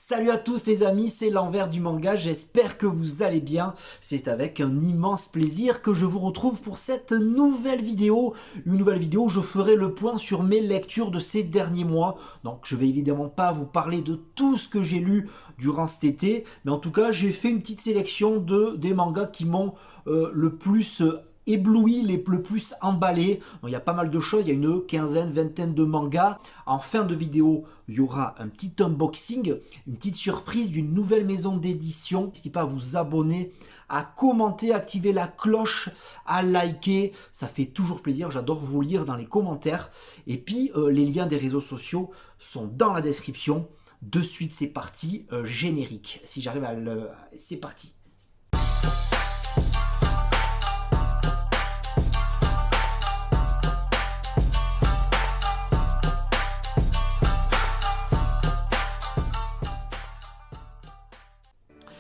Salut à tous les amis, c'est l'envers du manga, j'espère que vous allez bien. C'est avec un immense plaisir que je vous retrouve pour cette nouvelle vidéo. Une nouvelle vidéo où je ferai le point sur mes lectures de ces derniers mois. Donc je vais évidemment pas vous parler de tout ce que j'ai lu durant cet été. Mais en tout cas j'ai fait une petite sélection des mangas qui m'ont le plus ébloui, le plus emballé. Donc, il y a pas mal de choses, il y a une quinzaine, vingtaine de mangas. En fin de vidéo, il y aura un petit unboxing, une petite surprise d'une nouvelle maison d'édition. N'hésitez pas à vous abonner, à commenter, à activer la cloche, à liker. Ça fait toujours plaisir, j'adore vous lire dans les commentaires. Et puis, les liens des réseaux sociaux sont dans la description. De suite, c'est parti, générique. Si j'arrive à le... C'est parti.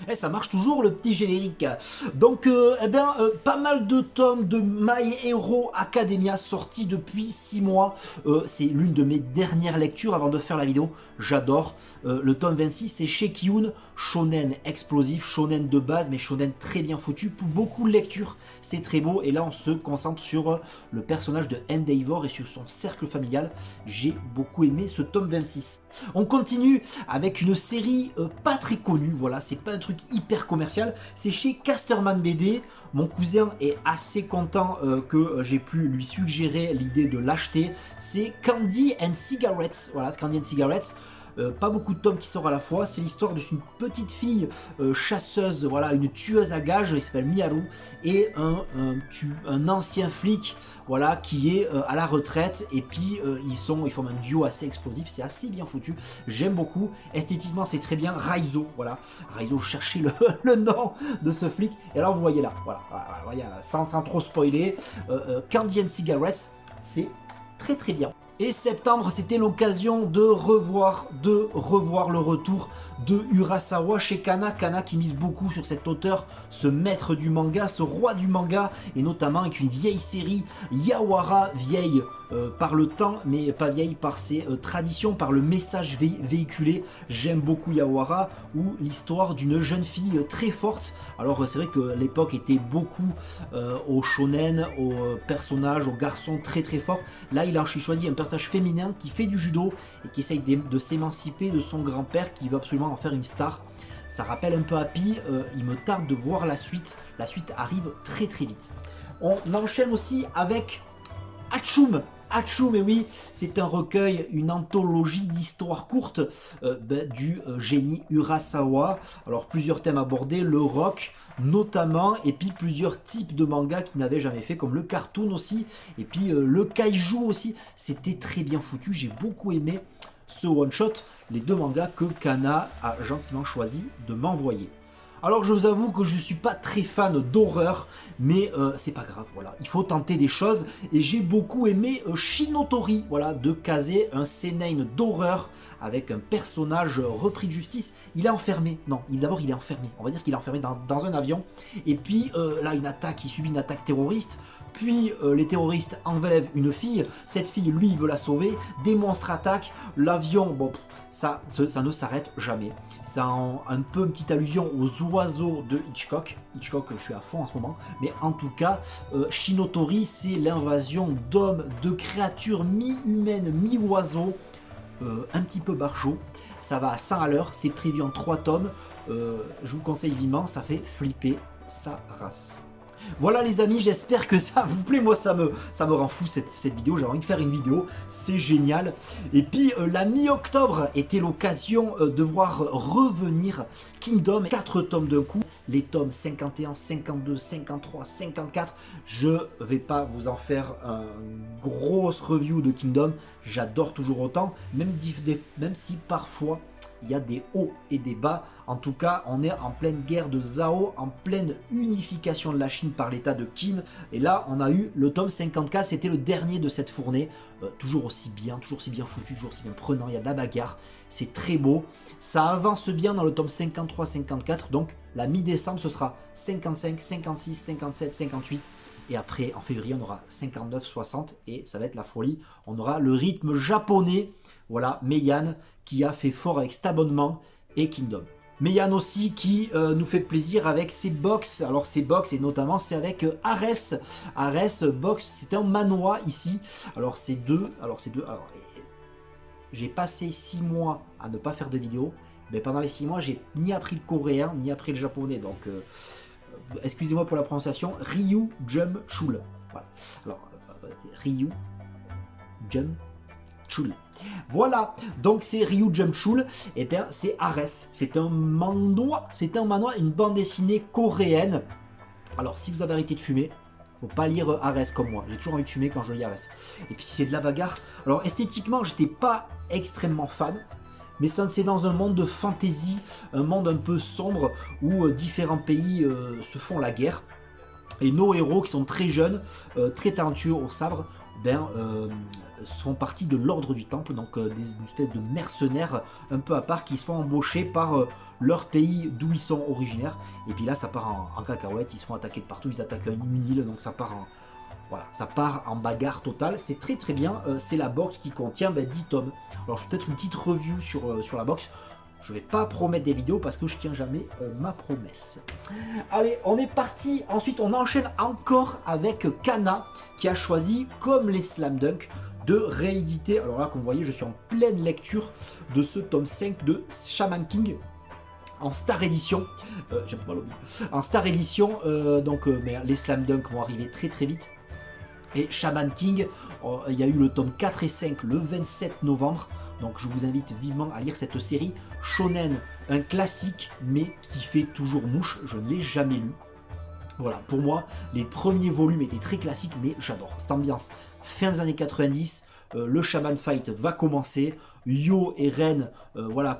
Et ça marche toujours le petit générique. Donc, pas mal de tomes de My Hero Academia sortis depuis 6 mois. C'est l'une de mes dernières lectures avant de faire la vidéo. J'adore. Le tome 26, c'est Sheki-un, shonen explosif, shonen de base, mais shonen très bien foutu. Pour beaucoup de lectures, c'est très beau. Et là, on se concentre sur le personnage de Endeavor et sur son cercle familial. J'ai beaucoup aimé ce tome 26. On continue avec une série pas très connue. Voilà, c'est pas un truc hyper commercial, c'est chez Casterman BD. Mon cousin est assez content que j'ai pu lui suggérer l'idée de l'acheter. C'est Candy and Cigarettes. Voilà, Candy and Cigarettes. Pas beaucoup de tomes qui sortent à la fois. C'est l'histoire d'une petite fille chasseuse, voilà, une tueuse à gages, il s'appelle Miharu, et un ancien flic, voilà, qui est à la retraite. Et puis ils forment un duo assez explosif, c'est assez bien foutu. J'aime beaucoup. Esthétiquement, c'est très bien. Raizo, voilà. Raizo, cherchez le nom de ce flic. Et alors, vous voyez là, voilà, sans trop spoiler, Candy and Cigarettes, c'est très très bien. Et septembre, c'était l'occasion de revoir le retour de Urasawa chez Kana. Kana qui mise beaucoup sur cet auteur, ce maître du manga, ce roi du manga, et notamment avec une vieille série Yawara, vieille par le temps, mais pas vieille par ses traditions, par le message véhiculé. J'aime beaucoup Yawara, ou l'histoire d'une jeune fille très forte. Alors c'est vrai que l'époque était beaucoup au shonen, aux personnages, aux garçons très très forts. Là, il a choisi un personnage féminin qui fait du judo et qui essaye de s'émanciper de son grand-père qui veut absolument en faire une star. Ça rappelle un peu Happy, il me tarde de voir la suite. La suite arrive très très vite. On enchaîne aussi avec Hachoum. Hachoum, et oui, c'est un recueil, une anthologie d'histoires courtes du génie Urasawa. Alors plusieurs thèmes abordés, le rock notamment, et puis plusieurs types de mangas qu'il n'avait jamais fait, comme le cartoon aussi, et puis le kaiju aussi. C'était très bien foutu, j'ai beaucoup aimé ce one-shot, les deux mangas que Kana a gentiment choisi de m'envoyer. Alors je vous avoue que je ne suis pas très fan d'horreur, mais c'est pas grave, voilà, il faut tenter des choses. Et j'ai beaucoup aimé Shinotori, voilà, de Kaze, un seinen d'horreur avec un personnage repris de justice. Il est enfermé, non, d'abord il est enfermé, on va dire qu'il est enfermé dans un avion. Et puis là, il subit une attaque terroriste. Puis les terroristes enlèvent une fille, cette fille, lui, il veut la sauver, des monstres attaquent, l'avion, bon, ça ne s'arrête jamais. C'est un peu une petite allusion aux oiseaux de Hitchcock. Hitchcock, je suis à fond en ce moment. Mais en tout cas, Shinotori, c'est l'invasion d'hommes, de créatures mi-humaines, mi-oiseaux, un petit peu barjots. Ça va à 100 à l'heure, c'est prévu en 3 tomes. Je vous conseille vivement, ça fait flipper sa race. Voilà les amis, j'espère que ça vous plaît. Moi ça me rend fou cette vidéo, j'ai envie de faire une vidéo, c'est génial. Et puis la mi-octobre était l'occasion de voir revenir Kingdom, 4 tomes d'un coup. Les tomes 51, 52, 53, 54. Je vais pas vous en faire une grosse review de Kingdom, j'adore toujours autant, même si parfois il y a des hauts et des bas. En tout cas, on est en pleine guerre de Zhao, en pleine unification de la Chine par l'état de Qin. Et là, on a eu le tome 54, c'était le dernier de cette fournée. Toujours aussi bien foutu, toujours aussi bien prenant, il y a de la bagarre. C'est très beau. Ça avance bien dans le tome 53-54. Donc, la mi-décembre, ce sera 55, 56, 57, 58. Et après, en février, on aura 59, 60 et ça va être la folie. On aura le rythme japonais. Voilà, Meian qui a fait fort avec cet abonnement et Kingdom. Mais Yann aussi qui nous fait plaisir avec ses box. Alors ses box et notamment c'est avec Ares. Ares box, c'est un manoir ici. Alors c'est deux. Alors j'ai passé 6 mois à ne pas faire de vidéo. Mais pendant les 6 mois, j'ai ni appris le coréen ni appris le japonais. Donc excusez-moi pour la prononciation. Ryu Jum Chul. Voilà. Alors Ryu Jum Chul. Voilà, donc c'est Ryu Jump Chul, et bien c'est Ares, c'est un manoir, une bande dessinée coréenne. Alors si vous avez arrêté de fumer, faut pas lire Ares comme moi, j'ai toujours envie de fumer quand je lis Ares. Et puis si c'est de la bagarre, alors esthétiquement j'étais pas extrêmement fan, mais ça c'est dans un monde de fantasy, un monde un peu sombre où différents pays se font la guerre. Et nos héros qui sont très jeunes, très talentueux au sabre, font partie de l'ordre du temple, donc une espèce de mercenaires un peu à part qui se font embaucher par leur pays d'où ils sont originaires. Et puis là ça part en cacahuète, ils se font attaquer de partout, ils attaquent une île, donc ça part en, voilà, ça part en bagarre totale. C'est très très bien, c'est la box qui contient 10 tomes. Alors je vais peut-être une petite review sur la box. Je vais pas promettre des vidéos parce que je tiens jamais ma promesse. Allez, on est parti. Ensuite, on enchaîne encore avec Kana qui a choisi, comme les Slam Dunk, de rééditer. Alors là, comme vous voyez, je suis en pleine lecture de ce tome 5 de Shaman King en Star Edition. J'ai pas mal oublié. En Star Edition, mais les Slam Dunk vont arriver très très vite. Et Shaman King, il y a eu le tome 4 et 5 le 27 novembre. Donc je vous invite vivement à lire cette série shonen, un classique mais qui fait toujours mouche, je ne l'ai jamais lu. Voilà, pour moi, les premiers volumes étaient très classiques, mais j'adore cette ambiance. Fin des années 90, le Shaman Fight va commencer, Yo et Ren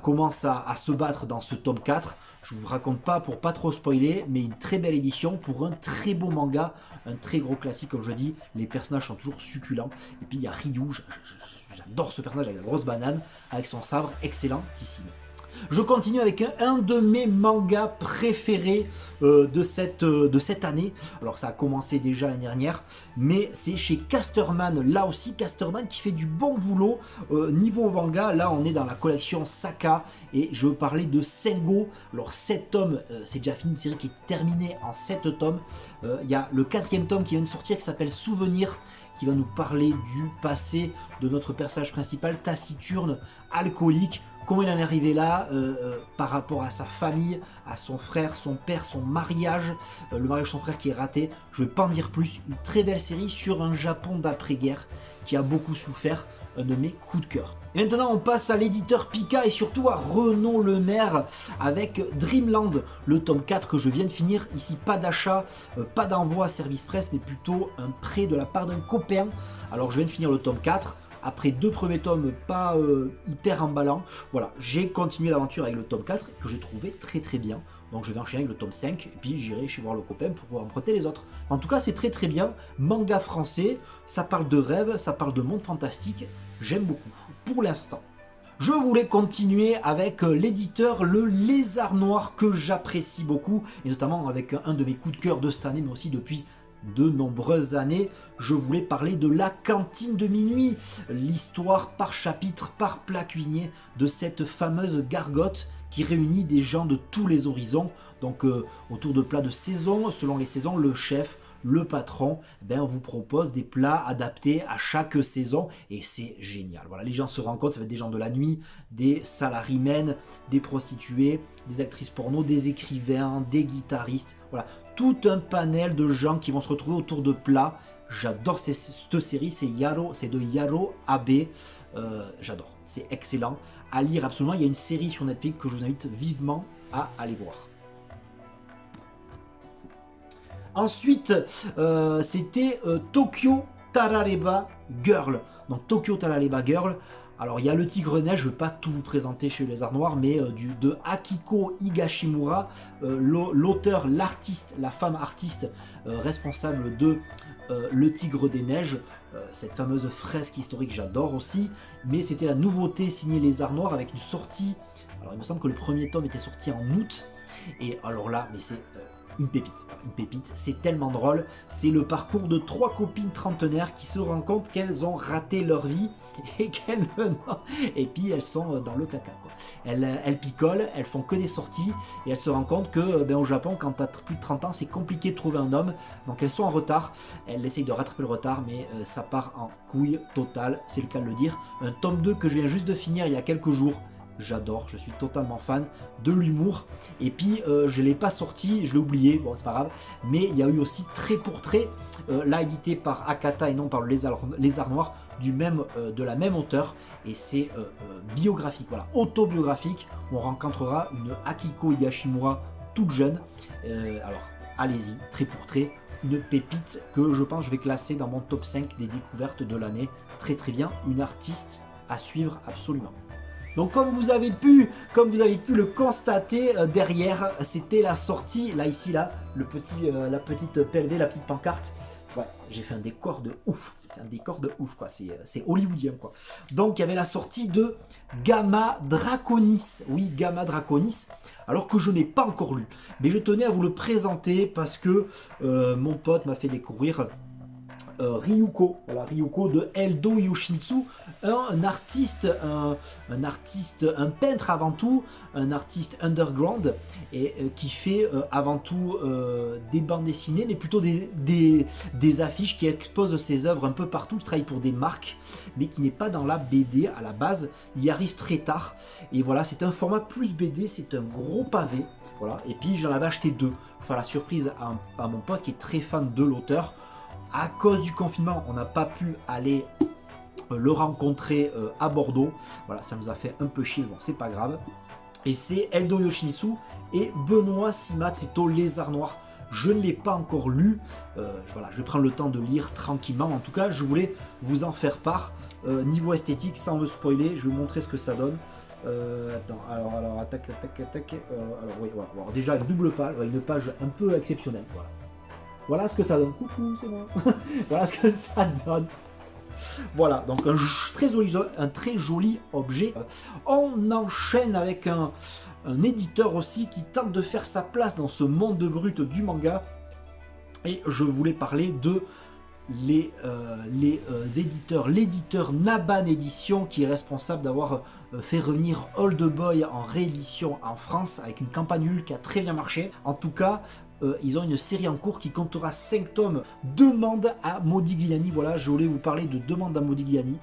commencent à se battre dans ce tome 4. Je ne vous raconte pas pour pas trop spoiler, mais une très belle édition pour un très beau manga, un très gros classique comme je dis. Les personnages sont toujours succulents. Et puis il y a Ryu, j'adore ce personnage avec la grosse banane, avec son sabre, excellentissime. Je continue avec un de mes mangas préférés de cette année. Alors ça a commencé déjà l'année dernière, mais c'est chez Casterman. Là aussi, Casterman qui fait du bon boulot niveau manga. Là, on est dans la collection Saka et je veux parler de Sengo. Alors 7 tomes, c'est déjà fini, une série qui est terminée en 7 tomes. Il y a le 4e tome qui vient de sortir qui s'appelle Souvenir, qui va nous parler du passé de notre personnage principal, taciturne, alcoolique. Comment il en est arrivé là par rapport à sa famille, à son frère, son père, son mariage, le mariage de son frère qui est raté. Je ne vais pas en dire plus. Une très belle série sur un Japon d'après-guerre qui a beaucoup souffert, un de mes coups de cœur. Et maintenant on passe à l'éditeur Pika et surtout à Renaud Lemaire avec Dreamland, le tome 4 que je viens de finir. Ici pas d'achat, pas d'envoi service presse, mais plutôt un prêt de la part d'un copain. Alors je viens de finir le tome 4. Après 2 premiers tomes pas hyper emballants, voilà, j'ai continué l'aventure avec le tome 4 que j'ai trouvé très très bien. Donc je vais enchaîner avec le tome 5 et puis j'irai chez voir le copain pour emprunter les autres. En tout cas c'est très très bien, manga français, ça parle de rêve, ça parle de monde fantastique, j'aime beaucoup pour l'instant. Je voulais continuer avec l'éditeur Le Lézard Noir que j'apprécie beaucoup et notamment avec un de mes coups de cœur de cette année mais aussi depuis de nombreuses années. Je voulais parler de La Cantine de Minuit, l'histoire par chapitre, par plat cuisinier de cette fameuse gargote qui réunit des gens de tous les horizons, donc autour de plats de saison. Selon les saisons, le chef, le patron, vous propose des plats adaptés à chaque saison et c'est génial. Voilà, les gens se rencontrent, ça va être des gens de la nuit, des salarymen, des prostituées, des actrices porno, des écrivains, des guitaristes, voilà, tout un panel de gens qui vont se retrouver autour de plats. J'adore cette série, c'est de Yaro Abe, j'adore, c'est excellent, à lire absolument. Il y a une série sur Netflix que je vous invite vivement à aller voir. Ensuite, c'était Tokyo Tarareba Girl. Donc Tokyo Tarareba Girl. Alors il y a le Tigre Neige, je ne vais pas tout vous présenter chez les Arts Noirs, mais de Akiko Higashimura, l'auteur, l'artiste, la femme artiste responsable de Le Tigre des Neiges, cette fameuse fresque historique, j'adore aussi, mais c'était la nouveauté signée les Arts Noirs avec une sortie, alors il me semble que le premier tome était sorti en août, et alors là, mais c'est une pépite. Une pépite, c'est tellement drôle. C'est le parcours de 3 copines trentenaires qui se rendent compte qu'elles ont raté leur vie et et puis elles sont dans le caca, quoi. Elles picolent, elles font que des sorties et elles se rendent compte que au Japon, quand tu as plus de 30 ans, c'est compliqué de trouver un homme. Donc elles sont en retard. Elles essayent de rattraper le retard, mais ça part en couille totale, c'est le cas de le dire. Un tome 2 que je viens juste de finir il y a quelques jours. J'adore, je suis totalement fan de l'humour. Et puis je ne l'ai pas sorti, je l'ai oublié, bon c'est pas grave. Mais il y a eu aussi Trait pour Trait, là édité par Akata et non par le Lézard Noir, de la même auteur. Et c'est biographique, voilà, autobiographique. On rencontrera une Akiko Higashimura toute jeune. Alors allez-y, Trait pour Trait, une pépite que je pense je vais classer dans mon top 5 des découvertes de l'année. Très très bien, une artiste à suivre absolument. Donc comme vous avez pu le constater derrière, c'était la sortie, là ici, là, la petite PLV, la petite pancarte. Ouais, j'ai fait un décor de ouf, c'est un décor de ouf, quoi, c'est hollywoodien, quoi. Donc il y avait la sortie de Gamma Draconis, oui, Gamma Draconis, alors que je n'ai pas encore lu. Mais je tenais à vous le présenter parce que mon pote m'a fait découvrir Ryuko, voilà, Ryuko de Eldo Yoshinsu, un artiste, un peintre avant tout, un artiste underground et qui fait avant tout des bandes dessinées, mais plutôt des affiches, qui exposent ses œuvres un peu partout, qui travaille pour des marques, mais qui n'est pas dans la BD à la base. Il y arrive très tard et voilà, c'est un format plus BD, c'est un gros pavé, voilà. Et puis j'en avais acheté 2 pour faire la surprise à mon pote qui est très fan de l'auteur. À cause du confinement, on n'a pas pu aller le rencontrer à Bordeaux. Voilà, ça nous a fait un peu chier, bon, c'est pas grave. Et c'est Eldo Yoshimitsu et Benoît Simat, c'est au Lézard Noir. Je ne l'ai pas encore lu. Voilà, je vais prendre le temps de lire tranquillement. En tout cas, je voulais vous en faire part. Niveau esthétique, sans me spoiler, je vais vous montrer ce que ça donne. Attends, alors, attaque. Alors, oui, voilà. Alors, déjà, une page un peu exceptionnelle. Voilà. Voilà ce que ça donne. Coucou, c'est moi. Voilà ce que ça donne. Voilà, donc un très joli objet. On enchaîne avec un éditeur aussi qui tente de faire sa place dans ce monde brut du manga. Et je voulais parler de l'éditeur Naban Édition, qui est responsable d'avoir fait revenir Old Boy en réédition en France avec une campagne Ulule qui a très bien marché. En tout cas, ils ont une série en cours qui comptera 5 tomes. Demande à Modigliani. Voilà, je voulais vous parler de Demande à Modigliani.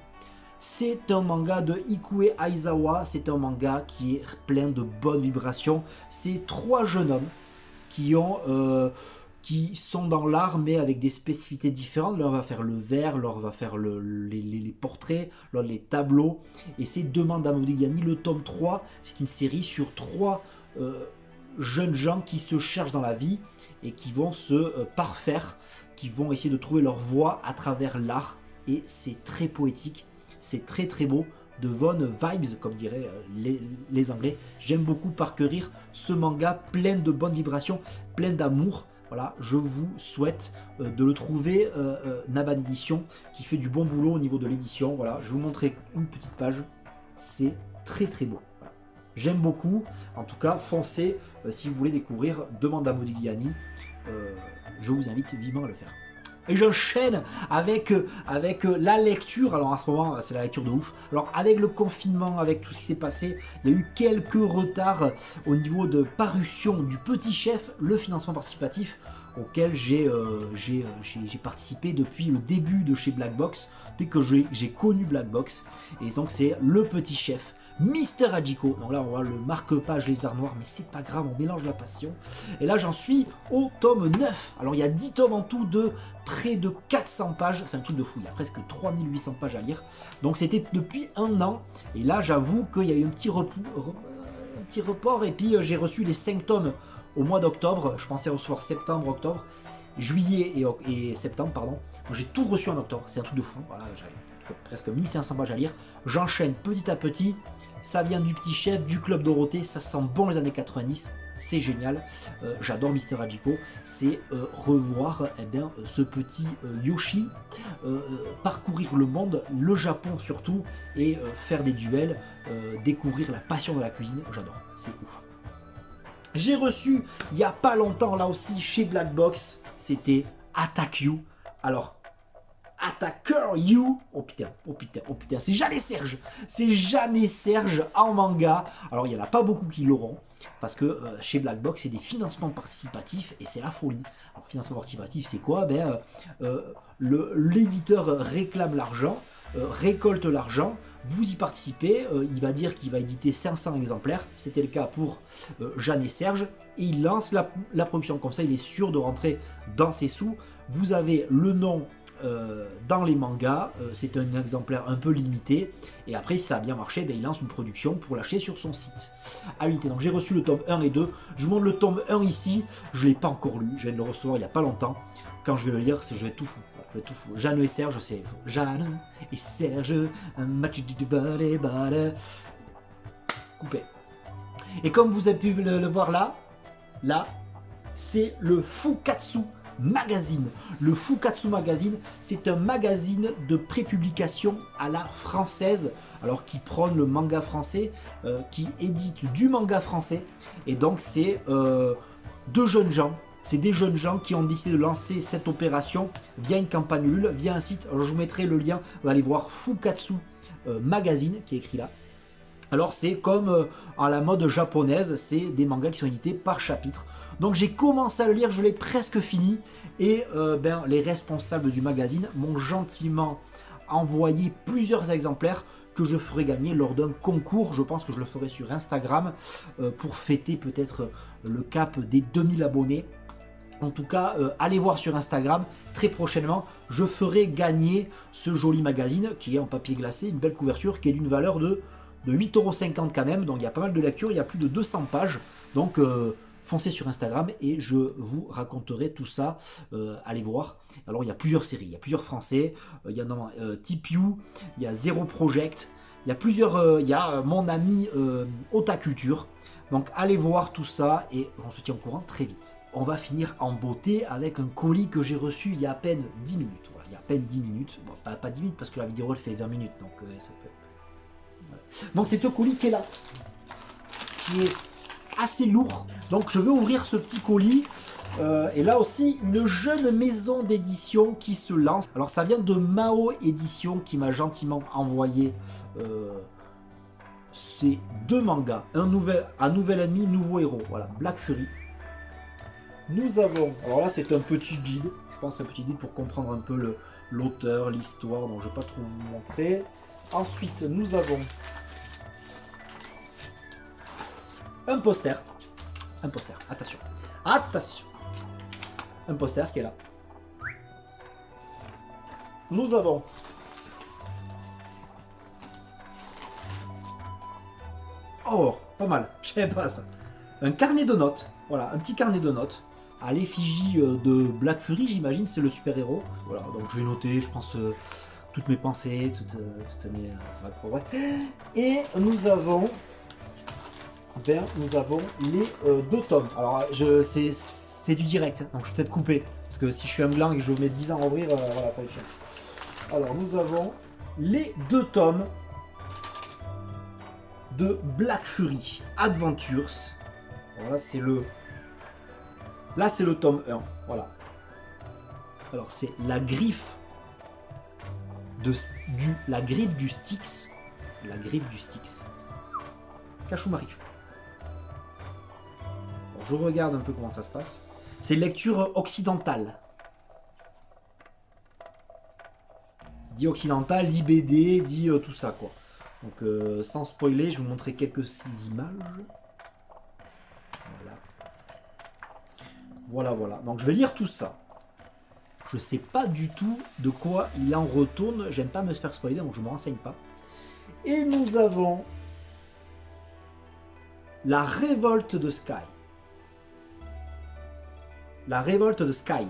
C'est un manga de Ikue Aizawa. C'est un manga qui est plein de bonnes vibrations. C'est 3 jeunes hommes qui sont dans l'art, mais avec des spécificités différentes. L'un va faire le verre, l'autre va faire les portraits, l'autre les tableaux. Et c'est Demande à Modigliani. Le tome 3, c'est une série sur 3 jeunes gens qui se cherchent dans la vie et qui vont se parfaire, qui vont essayer de trouver leur voie à travers l'art. Et c'est très poétique, c'est très très beau, de bonnes vibes, comme diraient les Anglais. J'aime beaucoup parcourir ce manga plein de bonnes vibrations, plein d'amour. Voilà, je vous souhaite de le trouver, Naban Édition, qui fait du bon boulot au niveau de l'édition. Voilà, je vais vous montrer une petite page, c'est très très beau. Voilà. J'aime beaucoup, en tout cas, foncez si vous voulez découvrir Demande à Modigliani. Je vous invite vivement à le faire. Et j'enchaîne avec la lecture. Alors à ce moment, c'est la lecture de ouf. Alors avec le confinement, avec tout ce qui s'est passé, il y a eu quelques retards au niveau de parution du Petit Chef, le financement participatif, auquel j'ai participé depuis le début de chez Black Box, depuis que j'ai connu Black Box. Et donc c'est le Petit Chef, Mister Hachiko. Donc là on voit le marque-page Lézard Noir, mais c'est pas grave, on mélange la passion. Et là j'en suis au tome 9. Alors il y a 10 tomes en tout de près de 400 pages, c'est un truc de fou, il y a presque 3800 pages à lire. Donc c'était depuis un an, et là j'avoue qu'il y a eu un petit report, et puis j'ai reçu les 5 tomes au mois d'octobre. Je pensais recevoir septembre, octobre, juillet et septembre, pardon. J'ai tout reçu en octobre, c'est un truc de fou. Voilà, j'avais presque 1500 pages à lire. J'enchaîne petit à petit. Ça vient du Petit Chef, du Club Dorothée, ça sent bon les années 90, c'est génial. J'adore Mister Hachiko, c'est revoir ce petit Yoshi parcourir le monde, le Japon surtout, et faire des duels, découvrir la passion de la cuisine. J'adore, c'est ouf. J'ai reçu il n'y a pas longtemps là aussi chez Black Box, c'était Attack You. Alors, Attacker You, oh putain, oh putain, oh putain, c'est jamais Serge en manga. Alors il n'y en a pas beaucoup qui l'auront, parce que chez Black Box c'est des financements participatifs et c'est la folie. Alors financement participatif c'est quoi? L'éditeur réclame l'argent, récolte l'argent, vous y participez, il va dire qu'il va éditer 500 exemplaires, c'était le cas pour Jeanne et Serge, et il lance la production, comme ça il est sûr de rentrer dans ses sous. Vous avez le nom dans les mangas, c'est un exemplaire un peu limité, et après si ça a bien marché, il lance une production pour lâcher sur son site à l'unité. Donc j'ai reçu le tome 1 et 2, je vous montre le tome 1 ici, je ne l'ai pas encore lu, je viens de le recevoir il n'y a pas longtemps. Quand je vais le lire, je vais tout fou. Jeanne et Serge, c'est Jeanne et Serge, un match de volleyball. Coupé. Et comme vous avez pu le voir là, c'est le Fukatsu Magazine. Le Fukatsu Magazine, c'est un magazine de prépublication à la française, alors qui prône le manga français, qui édite du manga français. Et donc c'est deux jeunes gens. C'est des jeunes gens qui ont décidé de lancer cette opération via une campagne Ulule, via un site. Alors je vous mettrai le lien, vous allez voir Fukatsu Magazine qui est écrit là. Alors c'est comme à la mode japonaise, c'est des mangas qui sont édités par chapitre. Donc j'ai commencé à le lire, je l'ai presque fini. Et les responsables du magazine m'ont gentiment envoyé plusieurs exemplaires que je ferai gagner lors d'un concours. Je pense que je le ferai sur Instagram pour fêter peut-être le cap des 2000 abonnés. En tout cas, allez voir sur Instagram, très prochainement, je ferai gagner ce joli magazine qui est en papier glacé, une belle couverture qui est d'une valeur de 8,50 € quand même. Donc il y a pas mal de lectures, il y a plus de 200 pages. Donc foncez sur Instagram et je vous raconterai tout ça. Allez voir. Alors il y a plusieurs séries, il y a plusieurs français. Il y a Tip You, il y a Zero Project. Il y a plusieurs, il y a mon ami Otaculture. Donc allez voir tout ça et on se tient au courant très vite. On va finir en beauté avec un colis que j'ai reçu il y a à peine 10 minutes. Voilà, il y a à peine 10 minutes. Bon, pas 10 minutes parce que la vidéo elle fait 20 minutes. Donc ça peut... Voilà. Donc c'est un colis qui est là. Qui est assez lourd. Donc je vais ouvrir ce petit colis. Et là aussi, une jeune maison d'édition qui se lance. Alors ça vient de Mao Édition qui m'a gentiment envoyé ces deux mangas. Un nouvel ennemi, nouveau héros. Voilà, Black Fury. Nous avons, alors là c'est un petit guide, je pense un petit guide pour comprendre un peu l'auteur, l'histoire, donc je ne vais pas trop vous montrer. Ensuite nous avons un poster, attention, un poster qui est là. Nous avons oh, pas mal, je savais pas ça. Un carnet de notes, voilà, un petit carnet de notes. À l'effigie de Black Fury, j'imagine, c'est le super-héros. Voilà, donc je vais noter, je pense, toutes mes pensées, toutes mes... Et nous avons les deux tomes. Alors, c'est du direct, donc je vais peut-être couper. Parce que si je suis un blanc et que je mets 10 ans à ouvrir, voilà, ça va être chiant. Alors, nous avons les deux tomes de Black Fury Adventures. Alors là, c'est le tome 1. Voilà. Alors, c'est la griffe du Styx. La griffe du Styx. Kachu Marichu. Bon, je regarde un peu comment ça se passe. C'est lecture occidentale. Dit occidentale, dit BD, dit tout ça, quoi. Donc, sans spoiler, je vais vous montrer quelques images. Voilà. Donc je vais lire tout ça. Je sais pas du tout de quoi il en retourne. J'aime pas me faire spoiler, donc je me renseigne pas. Et nous avons la révolte de Sky. La révolte de Sky.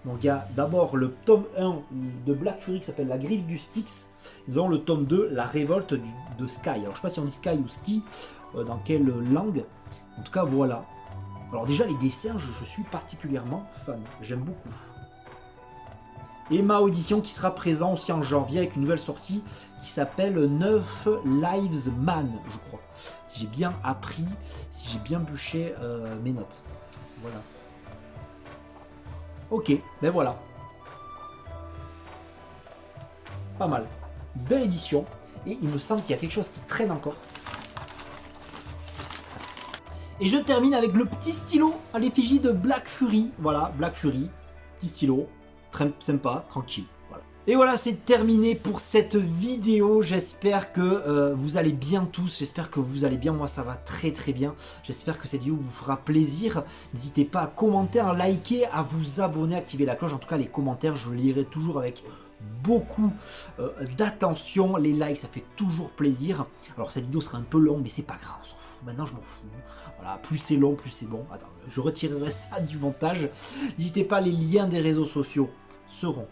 Donc il y a d'abord le tome 1 de Black Fury qui s'appelle La griffe du Styx. Ils ont le tome 2, La révolte de Sky. Alors je sais pas si on dit Sky ou Ski, dans quelle langue. En tout cas voilà. Alors déjà les dessins, je suis particulièrement fan, j'aime beaucoup. Et ma audition qui sera présent aussi en janvier avec une nouvelle sortie qui s'appelle 9 Lives Man, je crois. Si j'ai bien appris, si j'ai bien bûché mes notes. Voilà. Ok, ben voilà. Pas mal. Belle édition. Et il me semble qu'il y a quelque chose qui traîne encore. Et je termine avec le petit stylo à l'effigie de Black Fury. Voilà, Black Fury. Petit stylo. Très sympa, tranquille. Voilà. Et voilà, c'est terminé pour cette vidéo. J'espère que vous allez bien tous. J'espère que vous allez bien. Moi, ça va très très bien. J'espère que cette vidéo vous fera plaisir. N'hésitez pas à commenter, à liker, à vous abonner, à activer la cloche. En tout cas, les commentaires, je les lirai toujours avec beaucoup d'attention. Les likes, ça fait toujours plaisir. Alors, cette vidéo sera un peu longue, mais c'est pas grave. On s'en fout. Maintenant, je m'en fous. Voilà, plus c'est long, plus c'est bon. Attends, je retirerai ça du montage. N'hésitez pas, les liens des réseaux sociaux seront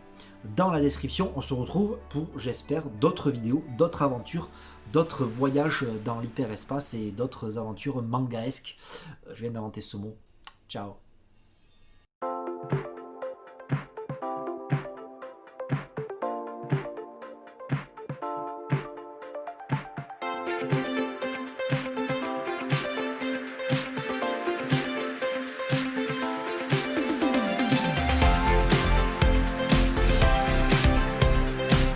dans la description. On se retrouve pour, j'espère, d'autres vidéos, d'autres aventures, d'autres voyages dans l'hyperespace et d'autres aventures mangaesques. Je viens d'inventer ce mot. Ciao.